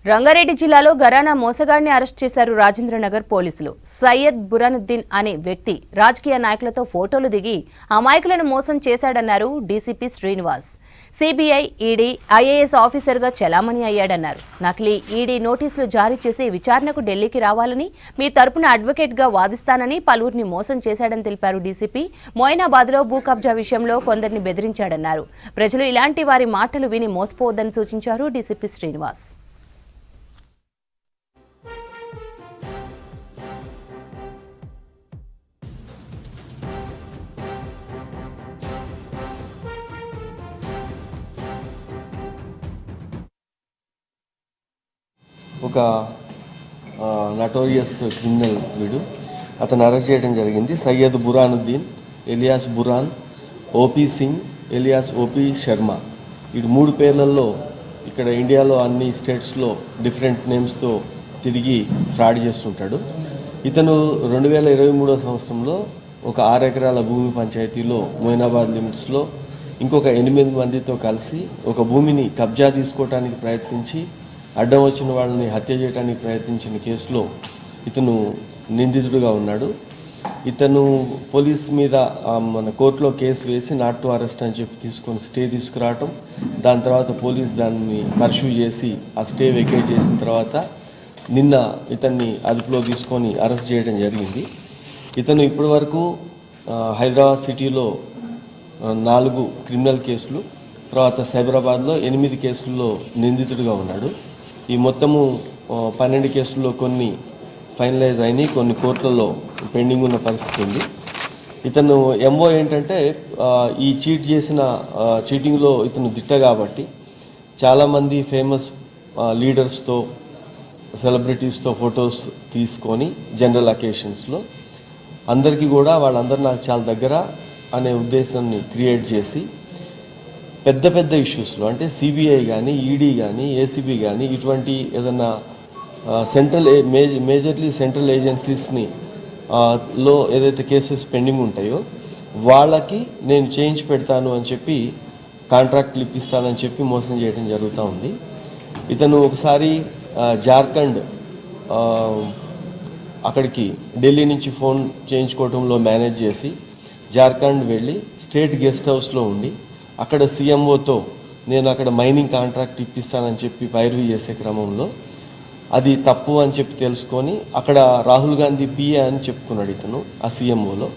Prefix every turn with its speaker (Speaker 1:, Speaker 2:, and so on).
Speaker 1: రంగారెడ్డి జిల్లాలో గరానా మోసగాడిని అరెస్ట్ చేశారు రాజేంద్రనగర్ పోలీసులు. సయ్యద్ బురానుద్దీన్ అనే వ్యక్తి రాజకీయ నాయకులతో ఫోటోలు దిగి అమాయకులను మోసం చేశాడన్నారు DCP Srinivas. CBI, ED, IAS ఆఫీసర్గా చలామణి అయ్యాడన్నారు. నకిలీ ఈడీ నోటీసులు జారీ చేసి విచారణకు ఢిల్లీకి రావాలని, మీ తరపున అడ్వకేట్గా వాదిస్తానని పలువురిని మోసం చేశాడని తెలిపారు డీసీపీ. మొయినాబాద్లో భూ కబ్జా విషయంలో కొందరిని బెదిరించాడన్నారు. ప్రజలు ఇలాంటి వారి మాటలు విని మోసపోవద్దని సూచించారు డీసీపీ శ్రీనివాస్.
Speaker 2: ఒక నటోరియస్ క్రిమినల్ వీడు, అతను అరెస్ట్ చేయడం జరిగింది. Syed Buranuddin alias Buran, OP Singh alias OP Sharma. వీడు 3 పేర్లలో ఇక్కడ ఇండియాలో అన్ని స్టేట్స్లో డిఫరెంట్ నేమ్స్తో తిరిగి ఫ్రాడ్ చేస్తుంటాడు. ఇతను 2023 సంవత్సరంలో ఒక 6 ఎకరాల భూమి పంచాయతీలో మొయినాబాద్ లిమిట్స్లో ఇంకొక 8 మందితో కలిసి ఒక భూమిని కబ్జా తీసుకోవడానికి ప్రయత్నించి అడ్డం వచ్చిన వాళ్ళని హత్య చేయడానికి ప్రయత్నించిన కేసులో ఇతను నిందితుడిగా ఉన్నాడు. ఇతను పోలీస్ మీద మన కోర్టులో కేసు వేసి నాట్ టు అరెస్ట్ అని చెప్పి తీసుకొని స్టే తీసుకురావటం, దాని తర్వాత పోలీస్ దాన్ని పర్ష్యూ చేసి ఆ స్టే వెకేట్ చేసిన తర్వాత నిన్న ఇతన్ని అదుపులో తీసుకొని అరెస్ట్ చేయడం జరిగింది. ఇతను ఇప్పటి వరకు హైదరాబాద్ సిటీలో 4 క్రిమినల్ కేసులు, తర్వాత సైబరాబాద్లో 8 కేసుల్లో నిందితుడిగా ఉన్నాడు. ఈ మొత్తము 12 కేసుల్లో కొన్ని ఫైనలైజ్ అయినాయి, కొన్ని కోర్టులలో పెండింగ్ ఉన్న పరిస్థితి ఉంది. ఇతను ఎంఓ ఏంటంటే ఈ చీటింగ్లో ఇతను దిట్ట కాబట్టి చాలామంది ఫేమస్ లీడర్స్తో, సెలబ్రిటీస్తో ఫొటోస్ తీసుకొని జనరల్ అకేషన్స్లో అందరికీ కూడా వాళ్ళందరూ నాకు చాలా దగ్గర అనే ఉద్దేశాన్ని క్రియేట్ చేసి పెద్ద పెద్ద ఇష్యూస్లో, అంటే సిబిఐ కానీ, ఈడీ కానీ, ఏసీబీ కానీ, ఇటువంటి ఏదన్నా మేజర్లీ సెంట్రల్ ఏజెన్సీస్ని లో ఏదైతే కేసెస్ పెండింగ్ ఉంటాయో వాళ్ళకి నేను చేయించి పెడతాను అని చెప్పి, కాంట్రాక్ట్లు ఇప్పిస్తానని చెప్పి మోసం చేయడం జరుగుతూ ఉంది. ఇతను ఒకసారి జార్ఖండ్ అక్కడికి ఢిల్లీ నుంచి ఫోన్ చేయించుకోవడంలో మేనేజ్ చేసి జార్ఖండ్ వెళ్ళి స్టేట్ గెస్ట్ హౌస్లో ఉండి అక్కడ సీఎంఓతో నేను అక్కడ మైనింగ్ కాంట్రాక్ట్ ఇప్పిస్తానని చెప్పి పైరవీ చేసే క్రమంలో అది తప్పు అని చెప్పి తెలుసుకొని అక్కడ రాహుల్ గాంధీ పిఏ అని చెప్పుకున్నాడు ఇతను ఆ సీఎంఓలో.